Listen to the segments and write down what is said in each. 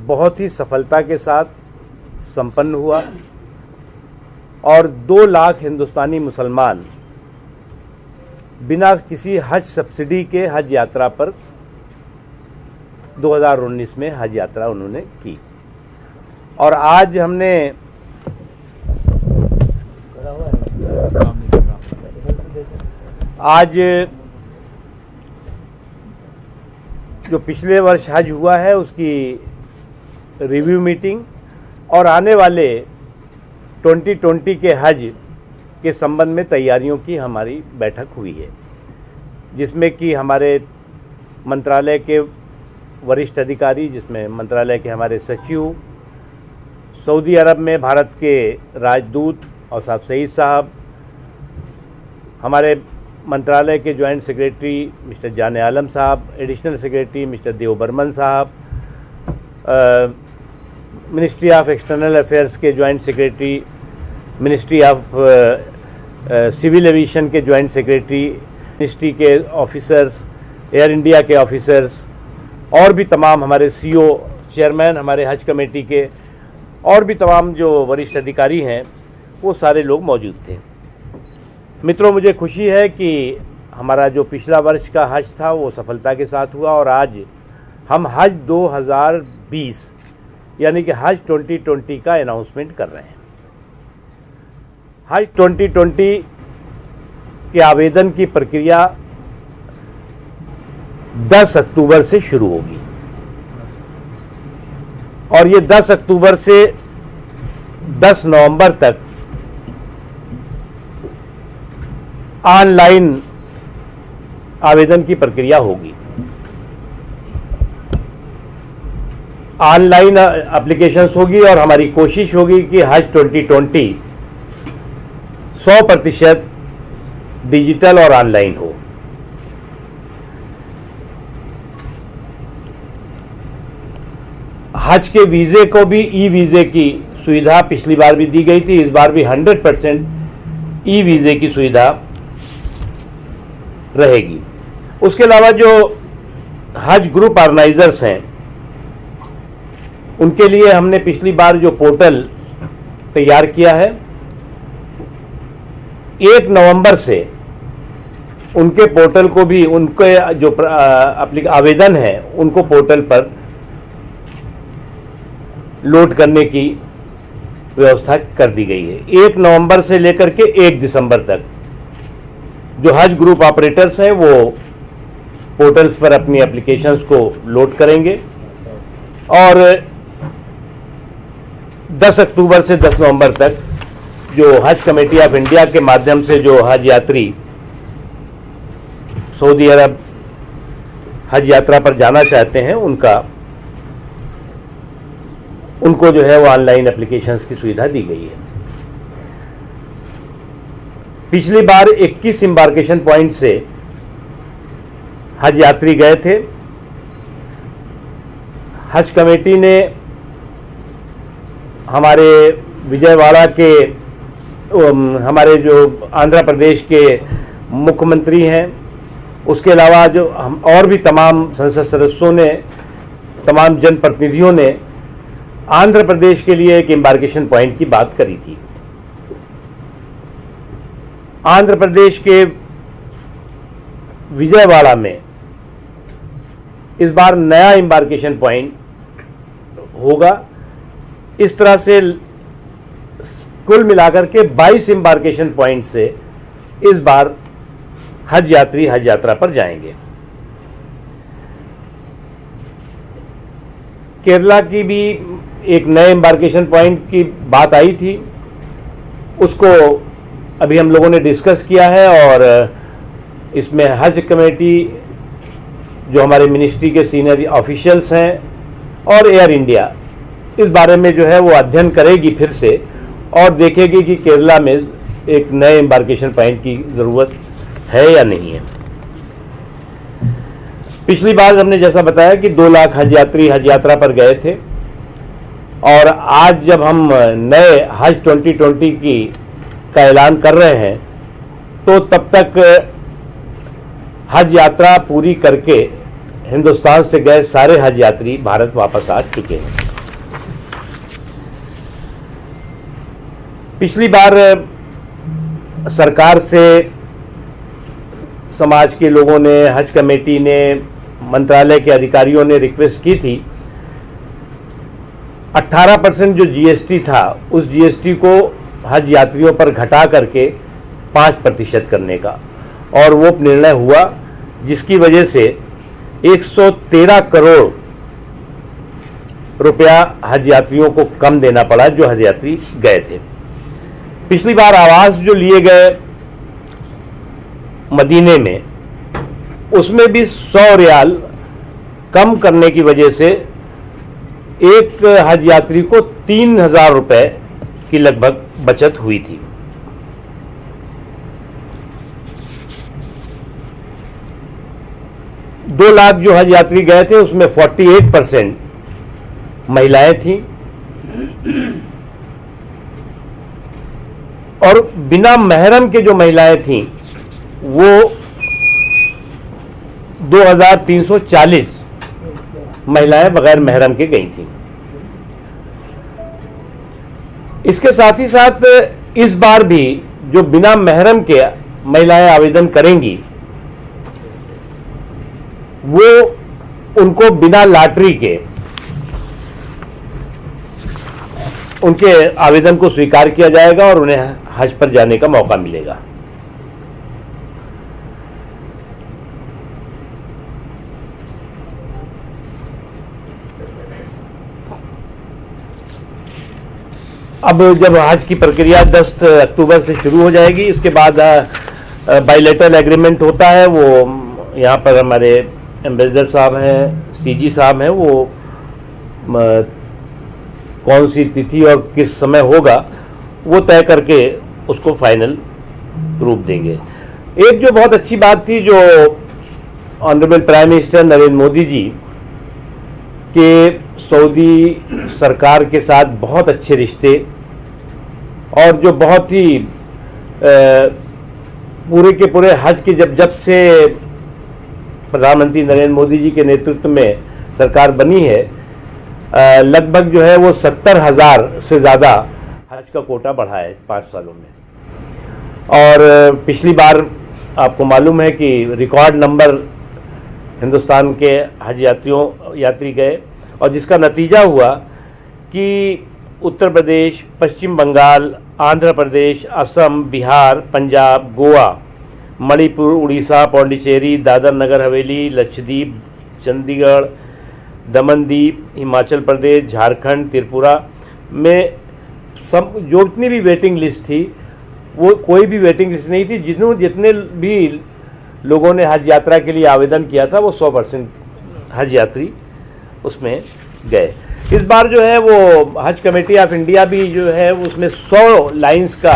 बहुत ही सफलता के साथ संपन्न हुआ और 2 लाख हिंदुस्तानी मुसलमान बिना किसी हज सब्सिडी के हज यात्रा पर 2019 में हज यात्रा उन्होंने की। और आज हमने जो पिछले वर्ष हज हुआ है उसकी रिव्यू मीटिंग और आने वाले 2020 के हज के संबंध में तैयारियों की हमारी बैठक हुई है, जिसमें कि हमारे मंत्रालय के वरिष्ठ अधिकारी, जिसमें मंत्रालय के हमारे सचिव, सऊदी अरब में भारत के राजदूत और साहब सईद साहब, हमारे मंत्रालय के joint secretary mister Jane Alam साहब, additional secretary mister Dev Burman साहब, मिनिस्ट्री ऑफ एक्सटर्नल अफेयर्स के joint secretary, ministry of civil aviation के ज्वाइंट सेक्रेटरी, मिनिस्ट्री के ऑफिसर्स, एयर इंडिया के ऑफिसर्स और भी तमाम हमारे सीओ, चेयरमैन हमारे हज कमेटी के और भी तमाम जो वरिष्ठ अधिकारी हैं, वो सारे लोग मौजूद थे। मित्रों, मुझे खुशी है कि हमारा जो पिछला वर्ष का हज था वो सफलता के साथ हुआ और आज हम हज 2020 यानी कि हज 2020 का अनाउंसमेंट कर रहे हैं। हज 2020 के आवेदन की प्रक्रिया 10 अक्टूबर से शुरू होगी और ये 10 अक्टूबर से 10 नवंबर तक ऑनलाइन आवेदन की प्रक्रिया होगी। ऑनलाइन एप्लीकेशंस होगी और हमारी कोशिश होगी कि हज 2020 100% डिजिटल और ऑनलाइन हो। हज के वीजे को भी ई वीजे की सुविधा पिछली बार भी दी गई थी, इस बार भी 100% ई वीजे की सुविधा रहेगी। उसके अलावा जो हज ग्रुप ऑर्गेनाइजर्स हैं उनके लिए हमने पिछली बार जो पोर्टल तैयार किया है, 1 नवंबर से उनके पोर्टल को भी, उनके जो आवेदन है उनको पोर्टल पर लोड करने की व्यवस्था कर दी गई है। 1 नवंबर से लेकर के 1 दिसंबर तक जो हज ग्रुप ऑपरेटर्स हैं वो पोर्टल्स पर अपनी एप्लीकेशंस को लोड करेंगे और 10 अक्टूबर से 10 नवंबर तक जो हज कमेटी ऑफ इंडिया के माध्यम से जो हज यात्री सऊदी अरब हज यात्रा पर जाना चाहते हैं उनको जो है वो ऑनलाइन एप्लीकेशंस की सुविधा दी गई है। पिछली बार 21 एम्बार्केशन पॉइंट से हज यात्री गए थे। हज कमेटी ने हमारे विजयवाड़ा के हमारे जो आंध्र प्रदेश के मुख्यमंत्री हैं, उसके अलावा जो हम और भी तमाम संसद सदस्यों ने, तमाम जनप्रतिनिधियों ने आंध्र प्रदेश के लिए एक एम्बार्केशन पॉइंट की बात करी थी। आंध्र प्रदेश के विजयवाड़ा में इस बार नया एम्बार्केशन पॉइंट होगा। इस तरह से कुल मिलाकर के 22 एम्बार्केशन पॉइंट से इस बार हज यात्री हज यात्रा पर जाएंगे। केरला की भी एक नए एम्बार्केशन पॉइंट की बात आई थी, उसको अभी हम लोगों ने डिस्कस किया है और इसमें हज कमेटी जो हमारे मिनिस्ट्री के सीनियर ऑफिशियल्स हैं और एयर इंडिया इस बारे में जो है वो अध्ययन करेगी फिर से और देखेगी कि केरला में एक नए एम्बार्केशन पॉइंट की ज़रूरत है या नहीं है। पिछली बार हमने जैसा बताया कि 2 लाख हज यात्री हज यात्रा पर गए थे और आज जब हम नए हज 2020 का ऐलान कर रहे हैं तो तब तक हज यात्रा पूरी करके हिंदुस्तान से गए सारे हज यात्री भारत वापस आ चुके हैं। पिछली बार सरकार से समाज के लोगों ने, हज कमेटी ने, मंत्रालय के अधिकारियों ने रिक्वेस्ट की थी 18% जो जीएसटी था उस जीएसटी को हज यात्रियों पर घटा करके 5% करने का, और वो निर्णय हुआ, जिसकी वजह से 113 करोड़ रुपया हज यात्रियों को कम देना पड़ा जो हज यात्री गए थे। पिछली बार आवास जो लिए गए मदीने में, उसमें भी 100 रियाल कम करने की वजह से एक हज यात्री को 3000 रुपए की लगभग बचत हुई थी। दो लाख जो हज यात्री गए थे उसमें 48% महिलाएं थीं, और बिना महरम के जो महिलाएं थीं वो 2340 महिलाएं बगैर महरम के गई थीं। इसके साथ ही साथ इस बार भी जो बिना महरम के महिलाएं आवेदन करेंगी वो उनको बिना लॉटरी के उनके आवेदन को स्वीकार किया जाएगा और उन्हें हज पर जाने का मौका मिलेगा। अब जब हज की प्रक्रिया 10 अक्टूबर से शुरू हो जाएगी, इसके बाद बायलैटरल एग्रीमेंट होता है। वो यहाँ पर हमारे एम्बेसडर साहब हैं, सीजी साहब हैं, वो कौन सी तिथि और किस समय होगा वो तय करके उसको फाइनल रूप देंगे। एक जो बहुत अच्छी बात थी, जो honourable prime minister Narendra Modi ji के सऊदी सरकार के साथ बहुत अच्छे रिश्ते, और जो बहुत ही पूरे के पूरे हज के जब से प्रधानमंत्री नरेंद्र मोदी जी के नेतृत्व में सरकार बनी है, लगभग जो है वो 70,000 से ज़्यादा हज का कोटा बढ़ा है 5 सालों में। और पिछली बार आपको मालूम है कि रिकॉर्ड नंबर हिंदुस्तान के हज यात्री गए, और जिसका नतीजा हुआ कि उत्तर प्रदेश, पश्चिम बंगाल, आंध्र प्रदेश, असम, बिहार, पंजाब, गोवा, मणिपुर, उड़ीसा, पौंडीचेरी, दादर नगर हवेली, लक्षद्वीप, चंडीगढ़, दमनदीप, हिमाचल प्रदेश, झारखंड, त्रिपुरा में सब जो जितनी भी वेटिंग लिस्ट थी, वो कोई भी वेटिंग लिस्ट नहीं थी। जितने भी लोगों ने हज यात्रा के लिए आवेदन किया था वो 100% हज यात्री उसमें गए। इस बार जो है वो हज कमेटी ऑफ इंडिया भी जो है उसमें 100 लाइंस का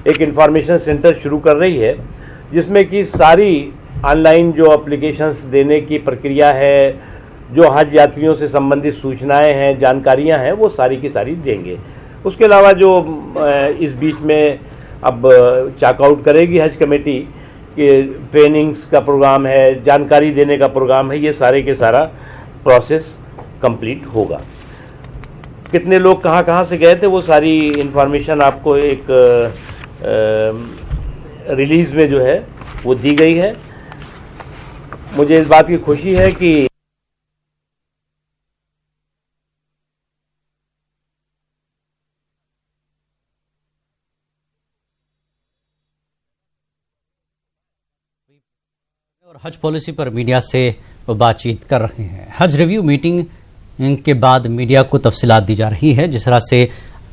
एक इंफॉर्मेशन सेंटर शुरू कर रही है, जिसमें कि सारी ऑनलाइन जो एप्लीकेशंस देने की प्रक्रिया है, जो हज यात्रियों से संबंधित सूचनाएं हैं, जानकारियां हैं, वो सारी की सारी देंगे। उसके अलावा जो इस बीच में अब चेकआउट करेगी हज कमेटी कि ट्रेनिंग्स का प्रोग्राम है, जानकारी देने का प्रोग्राम है, ये सारे के सारा प्रोसेस कंप्लीट होगा। कितने लोग कहाँ कहाँ से गए थे वो सारी इंफॉर्मेशन आपको एक रिलीज में जो है वो दी गई है। मुझे इस बात की खुशी है कि और हज पॉलिसी पर मीडिया से बातचीत कर रहे हैं। हज रिव्यू मीटिंग के बाद मीडिया को तफसीलात दी जा रही है, जिस तरह से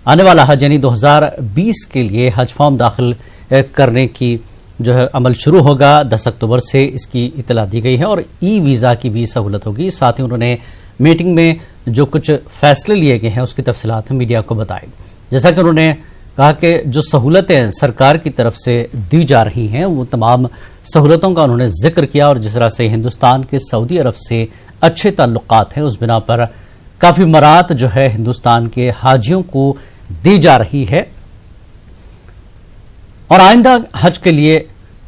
आने वाला हज यानी 2020 के लिए हज फॉर्म दाखिल करने की जो है अमल शुरू होगा। 10 अक्टूबर से इसकी इतला दी गई है और ई वीज़ा की भी सहूलत होगी। साथ ही उन्होंने मीटिंग में जो कुछ फैसले लिए गए हैं उसकी तफसीलात मीडिया को बताई। जैसा कि उन्होंने कहा कि जो सहूलतें सरकार की तरफ से दी जा रही हैं वो तमाम सहूलतों का उन्होंने जिक्र किया, और जिस तरह से हिंदुस्तान के सऊदी अरब से अच्छे ताल्लुकात हैं उस बिना पर काफ़ी मराहत जो है हिंदुस्तान के हाजियों को दी जा रही है। और आइंदा हज के लिए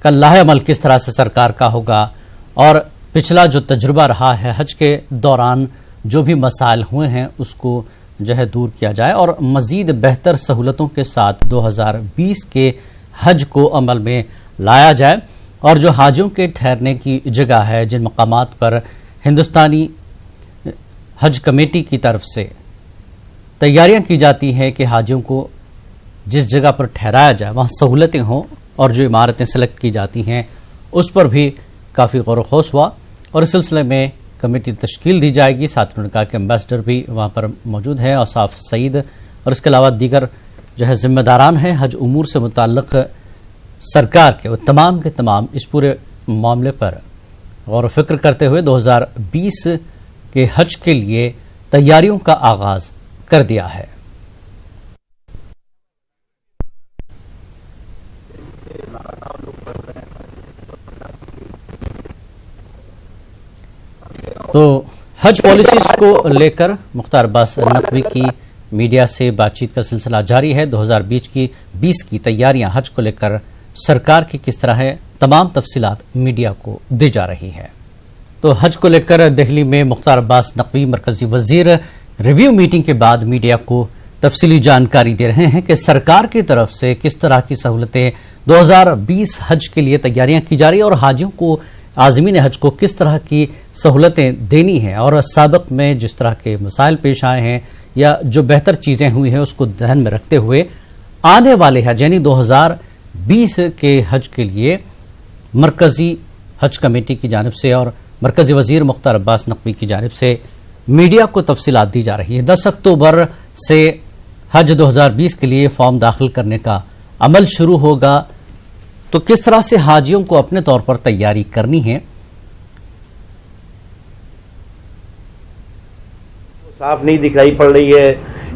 का लाहे अमल किस तरह से सरकार का होगा, और पिछला जो तजुर्बा रहा है हज के दौरान जो भी मसाइल हुए हैं उसको जो है दूर किया जाए और मजीद बेहतर सहूलतों के साथ 2020 के हज को अमल में लाया जाए और जो हाजियों के ठहरने की जगह है, जिन मकामात पर हिंदुस्तानी हज कमेटी की तरफ से तैयारियां की जाती हैं कि हाजियों को जिस जगह पर ठहराया जाए वहां सहूलतें हों और जो इमारतें सेलेक्ट की जाती हैं उस पर भी काफ़ी गौर खोस हुआ और इस सिलसिले में कमेटी तश्कील दी जाएगी। साथ ही उन्होंने कहा कि एम्बेसडर भी वहाँ पर मौजूद हैं, औसाफ सईद और इसके अलावा दीगर जो है जिम्मेदारान हैं हज उमूर से मुताल्लिक सरकार के, वो तमाम के तमाम इस पूरे मामले पर गौर व फिक्र करते हुए 2020 के हज के लिए तैयारियों का आगाज कर दिया है। तो हज पॉलिसीज को लेकर मुख्तार अब्बास नकवी की मीडिया से बातचीत का सिलसिला जारी है। 2020 की तैयारियां हज को लेकर सरकार की किस तरह है, तमाम तफसीलात मीडिया को दी जा रही है। तो हज को लेकर दिल्ली में मुख्तार अब्बास नकवी मरकजी वजीर रिव्यू मीटिंग के बाद मीडिया को तफसीली जानकारी दे रहे हैं कि सरकार की तरफ से किस तरह की सहूलतें 2020 हज के लिए तैयारियां की जा रही है और हाजियों को, आज़मीन हज को किस तरह की सहूलतें देनी हैं और साबिक में जिस तरह के मसाइल पेश आए हैं या जो बेहतर चीज़ें हुई हैं उसको ध्यान में रखते हुए आने वाले हज यानी 2020 के हज के लिए मरकजी हज कमेटी की जानिब से और मरकजी वजीर मुख्तार अब्बास नकवी की जानिब से मीडिया को तफसीलात दी जा रही है। 10 अक्टूबर से हज 2020 के लिए फॉर्म दाखिल करने का अमल शुरू होगा। तो किस तरह से हाजियों को अपने तौर पर तैयारी करनी है, साफ नहीं दिखाई पड़ रही है।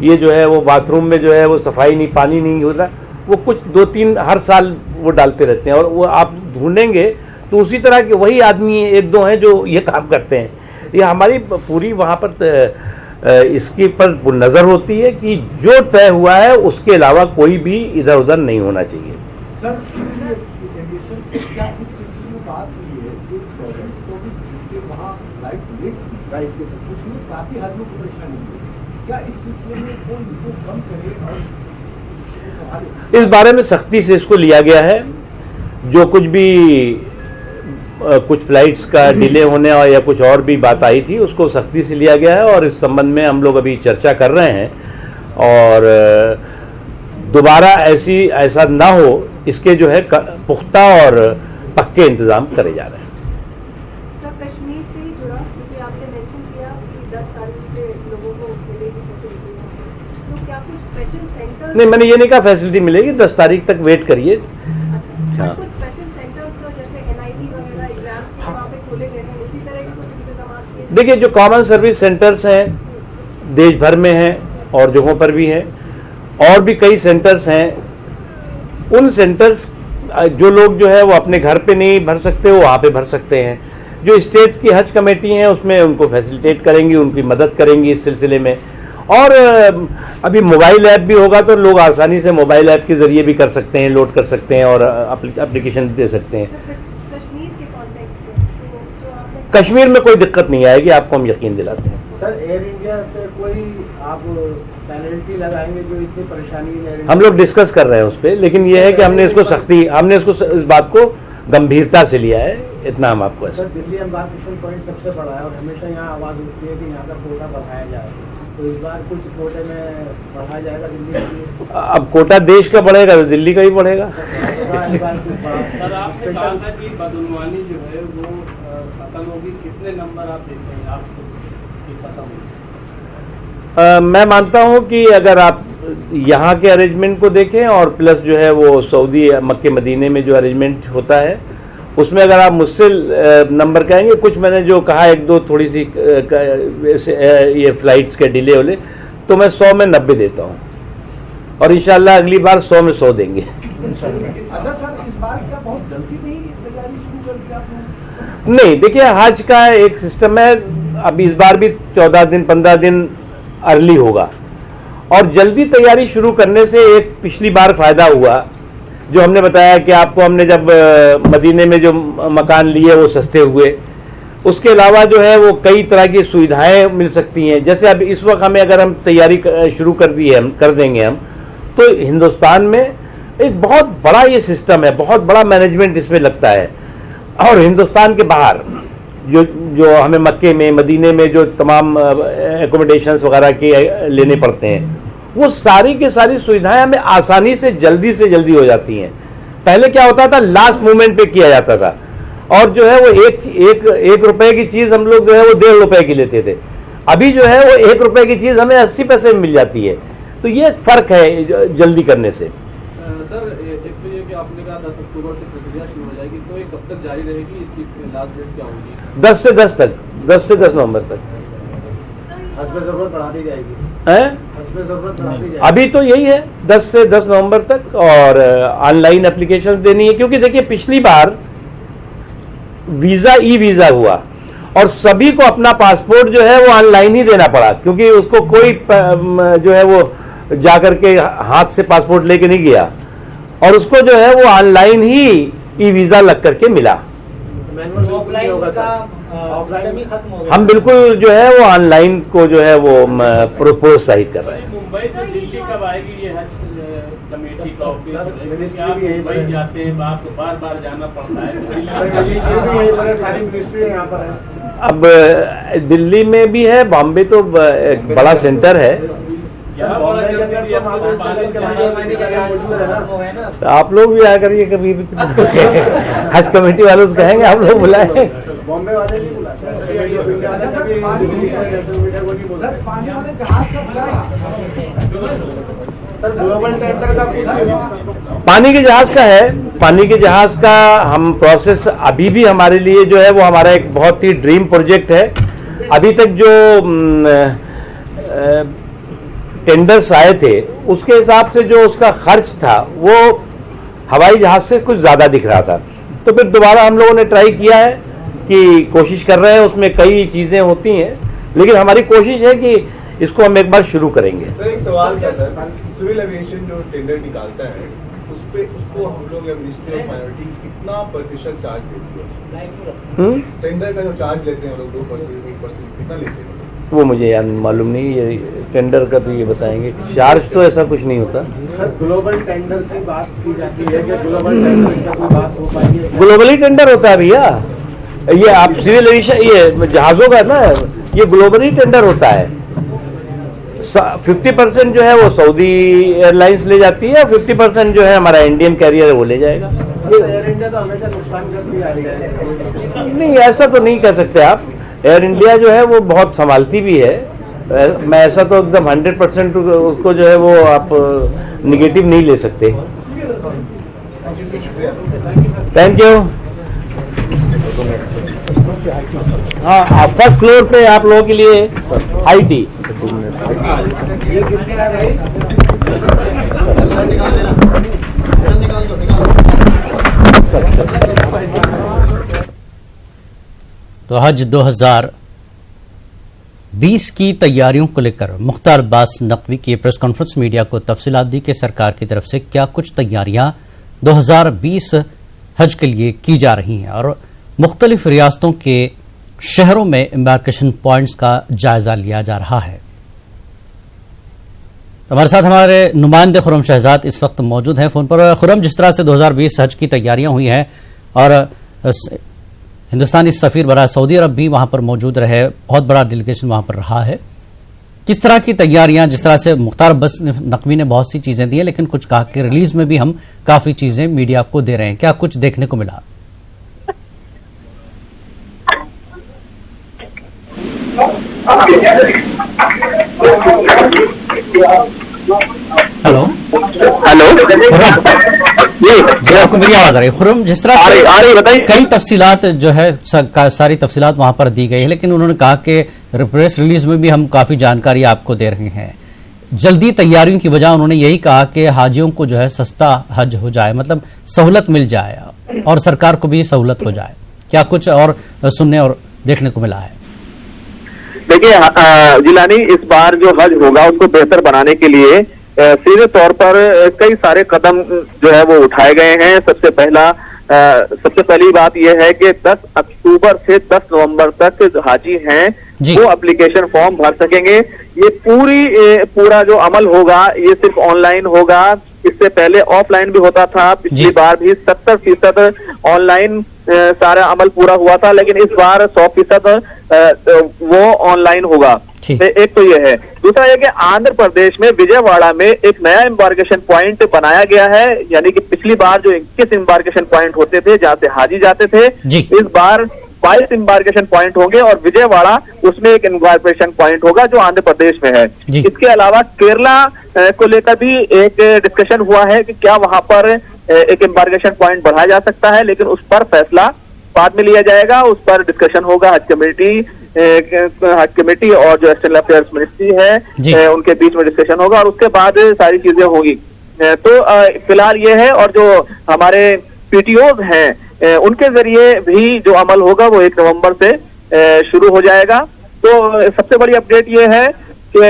ये जो है वो बाथरूम में जो है वो सफाई नहीं, पानी नहीं होता, वो कुछ 2-3 हर साल वो डालते रहते हैं और वो आप ढूंढेंगे तो उसी तरह के वही आदमी 1-2 हैं जो ये काम करते हैं। ये हमारी पूरी वहाँ पर इसके पर नज़र होती है कि जो तय हुआ है उसके अलावा कोई भी इधर उधर नहीं होना चाहिए। सर, क्या इस सिलसिले में बात हुई है कि 24 वहाँ राइट के साथ उसमें काफी हाजियों की परेशानी हुई, क्या इस सिलसिले में कोई इसको कम करे और इस बारे में सख्ती से इसको लिया गया है। जो कुछ भी कुछ फ्लाइट्स का डिले होने और या कुछ और भी बात आई थी उसको सख्ती से लिया गया है और इस संबंध में हम लोग अभी चर्चा कर रहे हैं और दोबारा ऐसा ना हो इसके जो है पुख्ता और पक्के इंतजाम करे जा रहे हैं। सर, कश्मीर से ही जुड़ा क्योंकि आपने मेंशन किया कि 10 तारीख से लोगों को मिलेगी फैसिलिटी, तो क्या कुछ स्पेशल सेंटर? नहीं, मैंने ये नहीं कहा फैसिलिटी मिलेगी, 10 तारीख तक वेट करिए। अच्छा, कुछ स्पेशल सेंटर्स जैसे NIT वगैरह एग्जाम्स के वहाँ पे खोले गए हैं, उसी तरह के कुछ इंतजाम किए? देखिए, जो कॉमन सर्विस सेंटर्स हैं देश भर में हैं और जगहों पर भी हैं और भी कई सेंटर्स हैं। उन सेंटर्स जो लोग जो है वो अपने घर पे नहीं भर सकते वो वहाँ पे भर सकते हैं। जो स्टेट्स की हज कमेटी हैं उसमें उनको फैसिलिटेट करेंगी, उनकी मदद करेंगी इस सिलसिले में। और अभी मोबाइल ऐप भी होगा तो लोग आसानी से मोबाइल ऐप के जरिए भी कर सकते हैं, लोड कर सकते हैं और एप्लीकेशन दे सकते हैं। कश्मीर के कॉन्टेक्स्ट में जो आपने कश्मीर में कोई दिक्कत नहीं आएगी, आपको हम यकीन दिलाते हैं। सर, एयर इंडिया पे कोई आप पेनल्टी लगाएंगे जो इतनी परेशानी? हम लोग डिस्कस कर रहे हैं उस पर, लेकिन यह है कि हमने इसको इस बात को गंभीरता से लिया है, इतना हम आपको। सर, दिल्ली एम्बार्केशन पॉइंट सबसे बड़ा है और हमेशा यहाँ आवाज उठती है कि यहाँ का कोटा बढ़ाया जाए, तो इस बार कुछ कोटे में बढ़ाया जाएगा दिल्ली के लिए? अब कोटा देश का बढ़ेगा तो दिल्ली का ही बढ़ेगा। सर, आपने कहा था कि बदनवानी जो है वो खत्म होगी, कितने नंबर आप देते हैं आपको खत्म होगी? मैं मानता हूं कि अगर आप यहाँ के अरेंजमेंट को देखें और प्लस जो है वो सऊदी मक्के मदीने में जो अरेंजमेंट होता है उसमें अगर आप मुझसे नंबर कहेंगे, कुछ मैंने जो कहा 1-2 थोड़ी सी ये फ्लाइट्स के डिले होले, तो मैं 100 में 90 देता हूँ और इंशाल्लाह अगली बार 100 में 100 देंगे। अच्छा सर, इस बार क्या बहुत जल्दी नहीं तैयारी शुरू कर दी आपने? नहीं, देखिए हज का एक सिस्टम है, अब इस बार भी 14 दिन 15 दिन अर्ली होगा और जल्दी तैयारी शुरू करने से एक पिछली बार फायदा हुआ जो हमने बताया कि आपको हमने जब मदीने में जो मकान लिए वो सस्ते हुए उसके अलावा जो है वो कई तरह की सुविधाएं मिल सकती हैं। जैसे अब इस वक्त हमें अगर हम तैयारी शुरू कर दी है, कर देंगे हम, तो हिंदुस्तान में एक बहुत बड़ा ये सिस्टम है, बहुत बड़ा मैनेजमेंट इसमें लगता है। और हिंदुस्तान के बाहर जो हमें मक्के में, मदीने में जो तमाम एकोमोडेशंस वगैरह के लेने पड़ते हैं, वो सारी की सारी सुविधाएं हमें आसानी से जल्दी हो जाती हैं। पहले क्या होता था, लास्ट मोमेंट पे किया जाता था, और जो है वो एक रुपए की चीज हम लोग जो है वो 1.5 रुपए की लेते थे। अभी जो है वो 1 रुपए की चीज हमें 80 पैसे में मिल जाती है। तो ये फर्क है जल्दी करने से। सर, एक तो ये कि आपने कहा 10 अक्टूबर से प्रक्रिया शुरू हो जाएगी, तो ये कब तक जारी रहेगी, इसकी लास्ट डेट क्या होगी? 10 से 10 तक, 10 से 10 नवंबर तक। हस्ब ज़रूरत बढ़ा दी जाएगी, हस्ब ज़रूरत बढ़ा दी जाएगी। अभी तो यही है 10 से 10 नवंबर तक, और ऑनलाइन एप्लीकेशंस देनी है। क्योंकि देखिए पिछली बार वीजा ई वीजा हुआ और सभी को अपना पासपोर्ट जो है वो ऑनलाइन ही देना पड़ा, क्योंकि उसको कोई जो है वो जाकर के हाथ से पासपोर्ट लेके नहीं गया, और उसको जो है वो ऑनलाइन ही ई वीजा लग करके मिला। हम बिल्कुल जो है वो ऑनलाइन को जो है वो प्रोत्साहित कर रहे हैं। मुंबई से दिल्ली कब आएगी ये हज कमेटी का ऑफिस? मुंबई जाते हैं, आपको बार बार जाना पड़ता है। सारी मिनिस्ट्री यहाँ पर है। अब दिल्ली में भी है, बॉम्बे तो एक बड़ा सेंटर है। आप लोग भी आया करिए कभी भी। हज कमेटी वालों से कहेंगे आप लोग बुलाए। बॉम्बे वाले नहीं बुलाए। सर ग्लोबल टेंडर का पानी के जहाज का है, पानी के जहाज का हम प्रोसेस अभी भी हमारे लिए जो है वो हमारा एक बहुत ही ड्रीम प्रोजेक्ट है। अभी तक जो टेंडर्स आए थे उसके हिसाब से जो उसका खर्च था वो हवाई जहाज से कुछ ज़्यादा दिख रहा था। तो फिर दोबारा हम लोगों ने ट्राई किया है कि कोशिश कर रहे हैं, उसमें कई चीज़ें होती हैं, लेकिन हमारी कोशिश है कि इसको हम एक बार शुरू करेंगे। सर एक सवाल क्या सर, सिविल एविएशन जो टेंडर निकालता है उसको हम लोग मिनिस्ट्री ऑफ माइनॉरिटी कितना प्रतिशत चार्ज देती है? टेंडर का जो चार्ज लेते हैं लोग 2%, 1%, कितना लेते हैं? वो मुझे यार मालूम नहीं, ये टेंडर का तो ये बताएंगे। चार्ज तो ऐसा कुछ नहीं होता। सर ग्लोबल टेंडर की बात की जाती है कि ग्लोबल टेंडर की कोई बात हो पाई है? ग्लोबली टेंडर होता है भैया, ये आप सिविल एविएशन ये जहाजों का ना, ये ग्लोबली टेंडर होता है। 50% जो है वो सऊदी एयरलाइंस ले जाती है, 50% जो है हमारा इंडियन कैरियर है वो ले जाएगा। एयर इंडिया तो हमेशा नुकसान करती आ रही है। नहीं, ऐसा तो नहीं कह सकते आप। एयर इंडिया जो है वो बहुत संभालती भी है। मैं ऐसा तो एकदम 100% उसको जो है वो आप निगेटिव नहीं ले सकते। Thank you. हाँ, फर्स्ट फ्लोर पे आप लोगों के लिए हाई टी। तो हज 2020 की तैयारियों को लेकर मुख्तार अब्बास नकवी की प्रेस कॉन्फ्रेंस मीडिया को तफसीलात दी कि सरकार की तरफ से क्या कुछ तैयारियां 2020 हज के लिए की जा रही हैं और मुख्तलिफ रियासतों के शहरों में एम्बार्केशन पॉइंट्स का जायजा लिया जा रहा है। तो हमारे साथ हमारे नुमाइंदे खुरम शहजाद इस वक्त मौजूद हैं फोन पर। खुरम, जिस तरह से 2020 हज की तैयारियां हुई हैं और हिंदुस्तानी सफीर बरा सऊदी अरब भी वहां पर मौजूद रहे, बहुत बड़ा डेलीगेशन वहां पर रहा है, किस तरह की तैयारियां, जिस तरह से मुख्तार अब्बास नकवी ने बहुत सी चीजें दी हैं लेकिन कुछ कहा कि रिलीज में भी हम काफी चीजें मीडिया को दे रहे हैं, क्या कुछ देखने को मिला? हेलो जी, आपको मेरी आवाज आ रही है? खुरम, जिस तरह से कई तफसीलात जो है सारी तफसीलात वहां पर दी गई है, लेकिन उन्होंने कहा कि प्रेस रिलीज में भी हम काफी जानकारी आपको दे रहे हैं। जल्दी तैयारियों की वजह उन्होंने यही कहा कि हाजियों को जो है सस्ता हज हो जाए, मतलब सहूलत मिल जाए और सरकार को भी सहूलत हो जाए। क्या कुछ और सुनने और देखने को मिला है? देखिए जिलानी, इस बार जो हज होगा उसको बेहतर बनाने के लिए सीधे तौर पर कई सारे कदम जो है वो उठाए गए हैं। सबसे पहला सबसे पहली बात यह है कि 10 अक्टूबर से 10 नवंबर तक जो हाजी हैं जी। वो एप्लीकेशन फॉर्म भर सकेंगे। ये पूरा जो अमल होगा ये सिर्फ ऑनलाइन होगा। इससे पहले ऑफलाइन भी होता था, पिछली बार भी 70% ऑनलाइन सारा अमल पूरा हुआ था, लेकिन इस बार 100% वो ऑनलाइन होगा। एक तो ये है। दूसरा ये कि आंध्र प्रदेश में विजयवाड़ा में एक नया एम्बार्केशन पॉइंट बनाया गया है, यानी कि पिछली बार जो 21 एम्बार्केशन पॉइंट होते थे जहां से हाजी जाते थे, इस बार 22 एम्बार्केशन पॉइंट होंगे और विजयवाड़ा उसमें एक एम्बार्केशन पॉइंट होगा जो आंध्र प्रदेश में है। इसके अलावा केरला को लेकर भी एक डिस्कशन हुआ है कि क्या वहां पर एक एम्बार्केशन पॉइंट बढ़ाया जा सकता है, लेकिन उस पर फैसला बाद में लिया जाएगा। उस पर डिस्कशन होगा हज कमेटी और जो एक्सटर्नल अफेयर्स मिनिस्ट्री है उनके बीच में डिस्कशन होगा और उसके बाद सारी चीजें होगी। तो फिलहाल ये है, और जो हमारे पीटीओज हैं उनके जरिए भी जो अमल होगा वो 1 नवंबर से शुरू हो जाएगा। तो सबसे बड़ी अपडेट ये है कि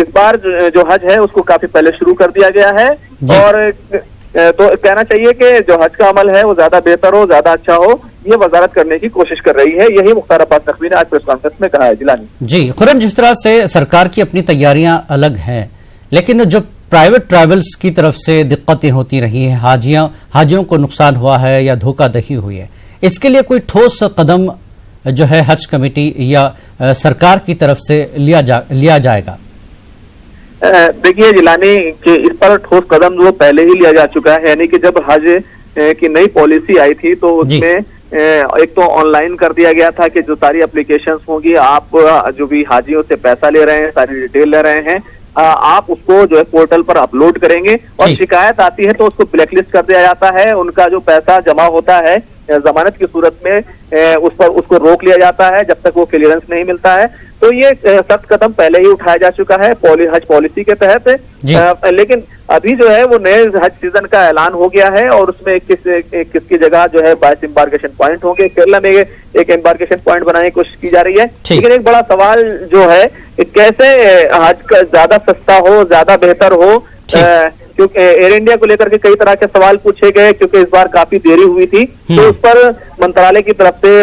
इस बार जो हज है उसको काफी पहले शुरू कर दिया गया है और तो कहना चाहिए कि जो हज का अमल है वो ज्यादा बेहतर हो, ज्यादा अच्छा हो, ये वजारत करने की कोशिश कर रही है। यही मुख्तार अब्बास नकवी ने आज प्रेस कॉन्फ्रेंस में कहा है। जिलानी जी खुर्रम, जिस तरह से सरकार की अपनी तैयारियां अलग हैं, लेकिन जो प्राइवेट ट्रैवल्स की तरफ से दिक्कतें होती रही हैं, हाजियों को नुकसान हुआ है या धोखाधड़ी हुई है, इसके लिए कोई ठोस कदम जो है हज कमेटी या सरकार की तरफ से लिया जाएगा? देखिए जिलानी कि इस पर ठोस कदम जो पहले ही लिया जा चुका है, यानी कि जब हज की नई पॉलिसी आई थी तो उसमें एक तो ऑनलाइन कर दिया गया था कि जो सारी एप्लीकेशंस होंगी, आप जो भी हाजियों से पैसा ले रहे हैं, सारी डिटेल ले रहे हैं, आप उसको जो है पोर्टल पर अपलोड करेंगे और शिकायत आती है तो उसको ब्लैकलिस्ट कर दिया जाता है। उनका जो पैसा जमा होता है जमानत की सूरत में उस पर उसको रोक लिया जाता है जब तक वो क्लियरेंस नहीं मिलता है। तो ये सख्त कदम पहले ही उठाया जा चुका है हज पॉलिसी के तहत, लेकिन अभी जो है वो नए हज सीजन का ऐलान हो गया है और उसमें किसकी जगह जो है 22 एम्बार्केशन पॉइंट होंगे। केरला में एक एम्बार्केशन पॉइंट बनाने की कोशिश की जा रही है, लेकिन एक बड़ा सवाल जो है कैसे हज का ज्यादा सस्ता हो, ज्यादा बेहतर हो, क्योंकि एयर इंडिया को लेकर के कई तरह के सवाल पूछे गए क्योंकि इस बार काफी देरी हुई थी। तो उस पर मंत्रालय की तरफ से,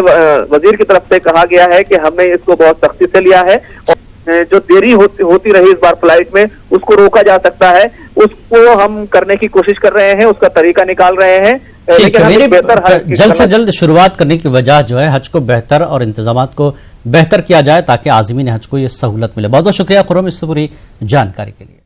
वजीर की तरफ से कहा गया है कि हमने इसको बहुत सख्ती से लिया है और जो देरी होती रही इस बार फ्लाइट में उसको रोका जा सकता है, उसको हम करने की कोशिश कर रहे हैं, उसका तरीका निकाल रहे हैं। लेकिन बेहतर जल्द से जल्द शुरुआत करने की वजह जो है हज को बेहतर और इंतजामात को बेहतर किया जाए ताकि आज़मीन हज को ये सहूलत मिले। बहुत बहुत शुक्रिया खुर्रम इस पूरी जानकारी के लिए।